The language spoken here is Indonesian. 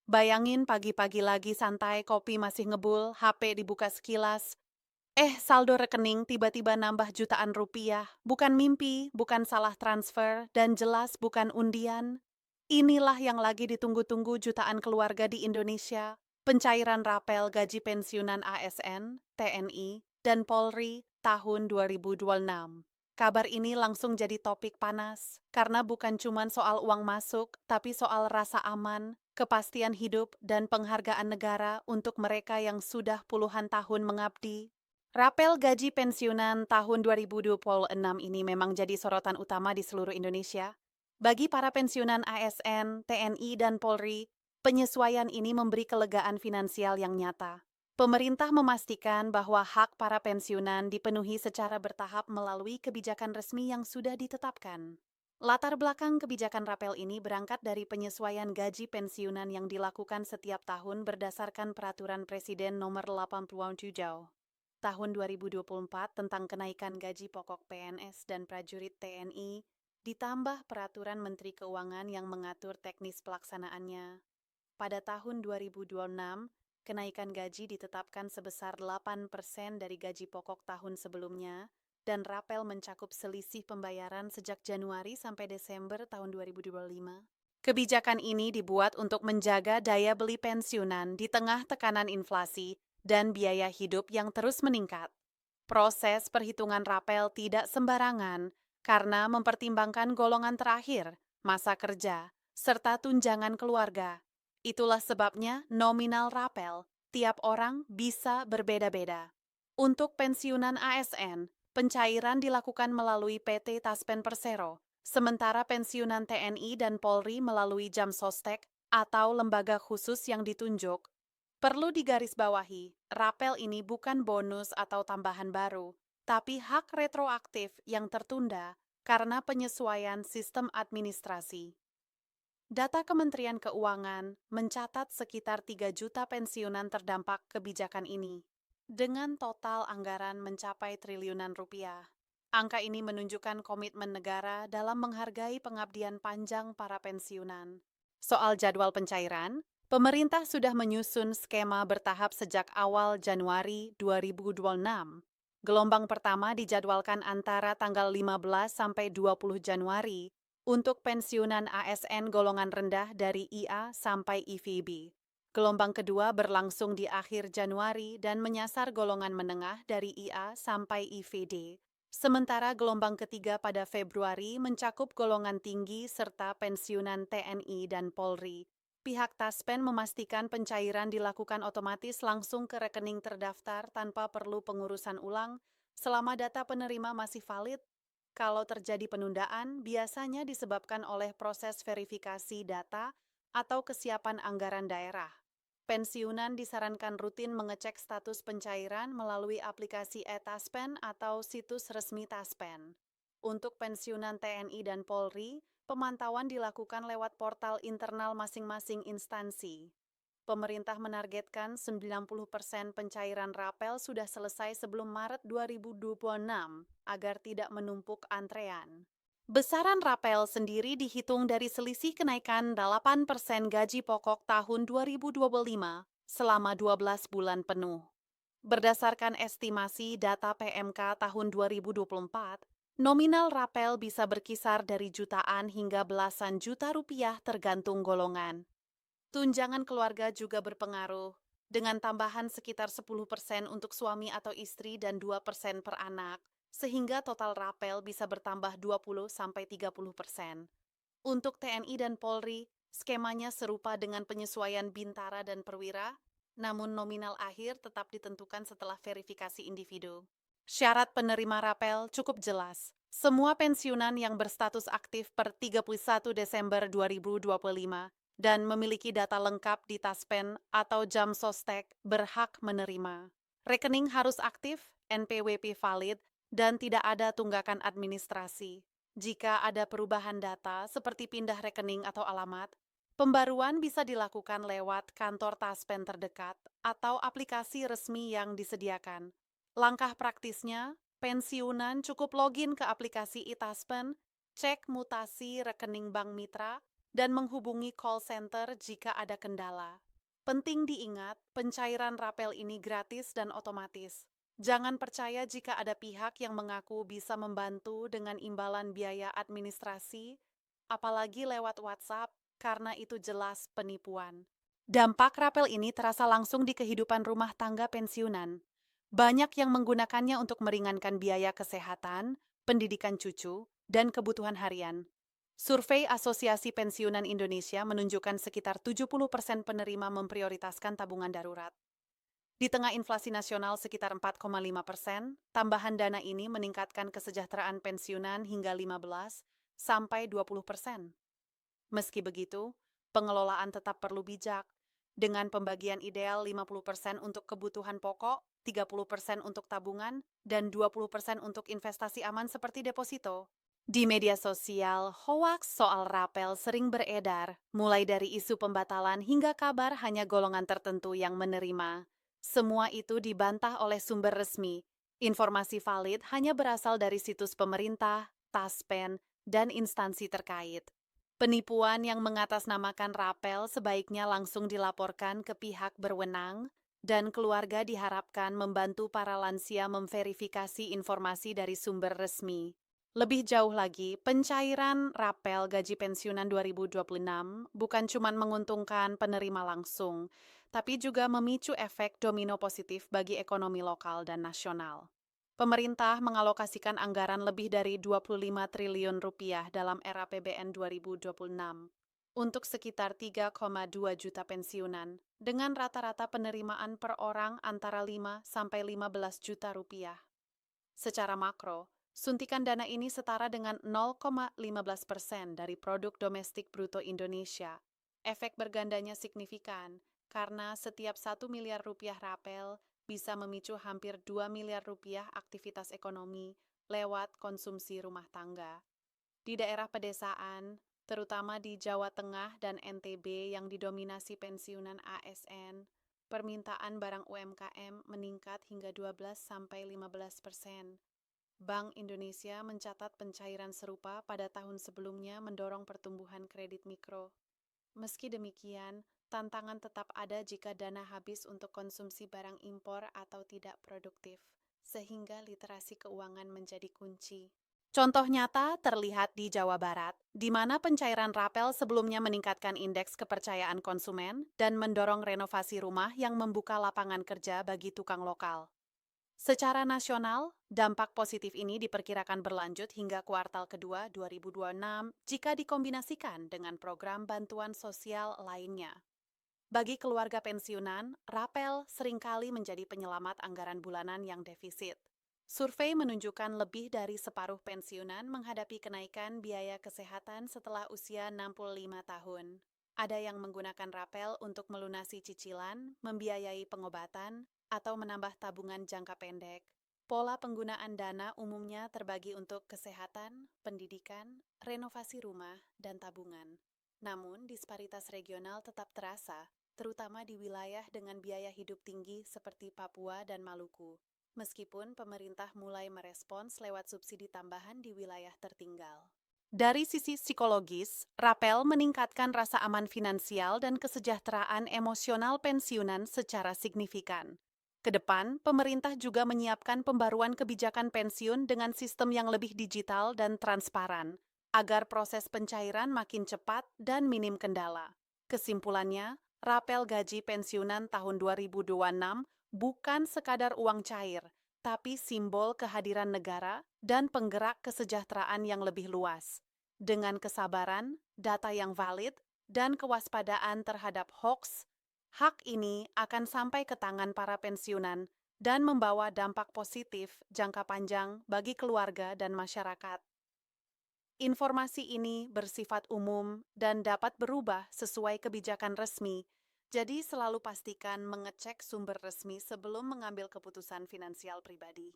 Bayangin pagi-pagi lagi santai, kopi masih ngebul, HP dibuka sekilas. Saldo rekening tiba-tiba nambah jutaan rupiah. Bukan mimpi, bukan salah transfer, dan jelas bukan undian. Inilah yang lagi ditunggu-tunggu jutaan keluarga di Indonesia. Pencairan rapel gaji pensiunan ASN, TNI, dan Polri tahun 2026. Kabar ini langsung jadi topik panas, karena bukan cuma soal uang masuk, tapi soal rasa aman, kepastian hidup, dan penghargaan negara untuk mereka yang sudah puluhan tahun mengabdi. Rapel gaji pensiunan tahun 2026 ini memang jadi sorotan utama di seluruh Indonesia. Bagi para pensiunan ASN, TNI, dan Polri, penyesuaian ini memberi kelegaan finansial yang nyata. Pemerintah memastikan bahwa hak para pensiunan dipenuhi secara bertahap melalui kebijakan resmi yang sudah ditetapkan. Latar belakang kebijakan rapel ini berangkat dari penyesuaian gaji pensiunan yang dilakukan setiap tahun berdasarkan Peraturan Presiden Nomor 87 Tahun 2024 tentang kenaikan gaji pokok PNS dan prajurit TNI, ditambah Peraturan Menteri Keuangan yang mengatur teknis pelaksanaannya. Pada tahun 2026, kenaikan gaji ditetapkan sebesar 8% dari gaji pokok tahun sebelumnya, dan rapel mencakup selisih pembayaran sejak Januari sampai Desember tahun 2025. Kebijakan ini dibuat untuk menjaga daya beli pensiunan di tengah tekanan inflasi dan biaya hidup yang terus meningkat. Proses perhitungan rapel tidak sembarangan karena mempertimbangkan golongan terakhir, masa kerja, serta tunjangan keluarga. Itulah sebabnya nominal rapel tiap orang bisa berbeda-beda. Untuk pensiunan ASN, pencairan dilakukan melalui PT Taspen Persero, sementara pensiunan TNI dan Polri melalui Jam Sostek atau lembaga khusus yang ditunjuk. Perlu digarisbawahi, rapel ini bukan bonus atau tambahan baru, tapi hak retroaktif yang tertunda karena penyesuaian sistem administrasi. Data Kementerian Keuangan mencatat sekitar 3 juta pensiunan terdampak kebijakan ini, dengan total anggaran mencapai triliunan rupiah. Angka ini menunjukkan komitmen negara dalam menghargai pengabdian panjang para pensiunan. Soal jadwal pencairan, pemerintah sudah menyusun skema bertahap sejak awal Januari 2026. Gelombang pertama dijadwalkan antara tanggal 15 sampai 20 Januari untuk pensiunan ASN golongan rendah dari IA sampai IVB. Gelombang kedua berlangsung di akhir Januari dan menyasar golongan menengah dari IA sampai IVD. Sementara gelombang ketiga pada Februari mencakup golongan tinggi serta pensiunan TNI dan Polri. Pihak Taspen memastikan pencairan dilakukan otomatis langsung ke rekening terdaftar tanpa perlu pengurusan ulang selama data penerima masih valid. Kalau terjadi penundaan, biasanya disebabkan oleh proses verifikasi data atau kesiapan anggaran daerah. Pensiunan disarankan rutin mengecek status pencairan melalui aplikasi e-Taspen atau situs resmi Taspen. Untuk pensiunan TNI dan Polri, pemantauan dilakukan lewat portal internal masing-masing instansi. Pemerintah menargetkan 90% pencairan rapel sudah selesai sebelum Maret 2026 agar tidak menumpuk antrean. Besaran rapel sendiri dihitung dari selisih kenaikan 8% gaji pokok tahun 2025 selama 12 bulan penuh. Berdasarkan estimasi data PMK tahun 2024, nominal rapel bisa berkisar dari jutaan hingga belasan juta rupiah tergantung golongan. Tunjangan keluarga juga berpengaruh, dengan tambahan sekitar 10% untuk suami atau istri dan 2% per anak, sehingga total rapel bisa bertambah 20-30%. Untuk TNI dan Polri, skemanya serupa dengan penyesuaian bintara dan perwira, namun nominal akhir tetap ditentukan setelah verifikasi individu. Syarat penerima rapel cukup jelas. Semua pensiunan yang berstatus aktif per 31 Desember 2025 dan memiliki data lengkap di Taspen atau Jam Sostek berhak menerima. Rekening harus aktif, NPWP valid, dan tidak ada tunggakan administrasi. Jika ada perubahan data seperti pindah rekening atau alamat, pembaruan bisa dilakukan lewat kantor Taspen terdekat atau aplikasi resmi yang disediakan. Langkah praktisnya, pensiunan cukup login ke aplikasi e-Taspen, cek mutasi rekening bank mitra, dan menghubungi call center jika ada kendala. Penting diingat, pencairan rapel ini gratis dan otomatis. Jangan percaya jika ada pihak yang mengaku bisa membantu dengan imbalan biaya administrasi, apalagi lewat WhatsApp, karena itu jelas penipuan. Dampak rapel ini terasa langsung di kehidupan rumah tangga pensiunan. Banyak yang menggunakannya untuk meringankan biaya kesehatan, pendidikan cucu, dan kebutuhan harian. Survei Asosiasi Pensiunan Indonesia menunjukkan sekitar 70% penerima memprioritaskan tabungan darurat. Di tengah inflasi nasional sekitar 4,5%, tambahan dana ini meningkatkan kesejahteraan pensiunan hingga 15 sampai 20%. Meski begitu, pengelolaan tetap perlu bijak, dengan pembagian ideal 50% untuk kebutuhan pokok, 30% untuk tabungan, dan 20% untuk investasi aman seperti deposito. Di media sosial, hoaks soal rapel sering beredar, mulai dari isu pembatalan hingga kabar hanya golongan tertentu yang menerima. Semua itu dibantah oleh sumber resmi. Informasi valid hanya berasal dari situs pemerintah, Taspen, dan instansi terkait. Penipuan yang mengatasnamakan rapel sebaiknya langsung dilaporkan ke pihak berwenang, dan keluarga diharapkan membantu para lansia memverifikasi informasi dari sumber resmi. Lebih jauh lagi, pencairan rapel gaji pensiunan 2026 bukan cuma menguntungkan penerima langsung, tapi juga memicu efek domino positif bagi ekonomi lokal dan nasional. Pemerintah mengalokasikan anggaran lebih dari 25 triliun rupiah dalam era APBN 2026 untuk sekitar 3,2 juta pensiunan, dengan rata-rata penerimaan per orang antara 5 sampai 15 juta rupiah. Secara makro, suntikan dana ini setara dengan 0,15% dari produk domestik bruto Indonesia. Efek bergandanya signifikan, karena setiap 1 miliar rupiah rapel bisa memicu hampir 2 miliar rupiah aktivitas ekonomi lewat konsumsi rumah tangga. Di daerah pedesaan, terutama di Jawa Tengah dan NTB yang didominasi pensiunan ASN, permintaan barang UMKM meningkat hingga 12-15%. Bank Indonesia mencatat pencairan serupa pada tahun sebelumnya mendorong pertumbuhan kredit mikro. Meski demikian, tantangan tetap ada jika dana habis untuk konsumsi barang impor atau tidak produktif, sehingga literasi keuangan menjadi kunci. Contoh nyata terlihat di Jawa Barat, di mana pencairan rapel sebelumnya meningkatkan indeks kepercayaan konsumen dan mendorong renovasi rumah yang membuka lapangan kerja bagi tukang lokal. Secara nasional, dampak positif ini diperkirakan berlanjut hingga kuartal kedua 2026 jika dikombinasikan dengan program bantuan sosial lainnya. Bagi keluarga pensiunan, rapel seringkali menjadi penyelamat anggaran bulanan yang defisit. Survei menunjukkan lebih dari separuh pensiunan menghadapi kenaikan biaya kesehatan setelah usia 65 tahun. Ada yang menggunakan rapel untuk melunasi cicilan, membiayai pengobatan, atau menambah tabungan jangka pendek. Pola penggunaan dana umumnya terbagi untuk kesehatan, pendidikan, renovasi rumah, dan tabungan. Namun, disparitas regional tetap terasa, terutama di wilayah dengan biaya hidup tinggi seperti Papua dan Maluku. Meskipun pemerintah mulai merespons lewat subsidi tambahan di wilayah tertinggal. Dari sisi psikologis, rapel meningkatkan rasa aman finansial dan kesejahteraan emosional pensiunan secara signifikan. Kedepan, pemerintah juga menyiapkan pembaruan kebijakan pensiun dengan sistem yang lebih digital dan transparan, agar proses pencairan makin cepat dan minim kendala. Kesimpulannya, rapel gaji pensiunan tahun 2026 bukan sekadar uang cair, tapi simbol kehadiran negara dan penggerak kesejahteraan yang lebih luas. Dengan kesabaran, data yang valid, dan kewaspadaan terhadap hoaks, hak ini akan sampai ke tangan para pensiunan dan membawa dampak positif jangka panjang bagi keluarga dan masyarakat. Informasi ini bersifat umum dan dapat berubah sesuai kebijakan resmi, jadi selalu pastikan mengecek sumber resmi sebelum mengambil keputusan finansial pribadi.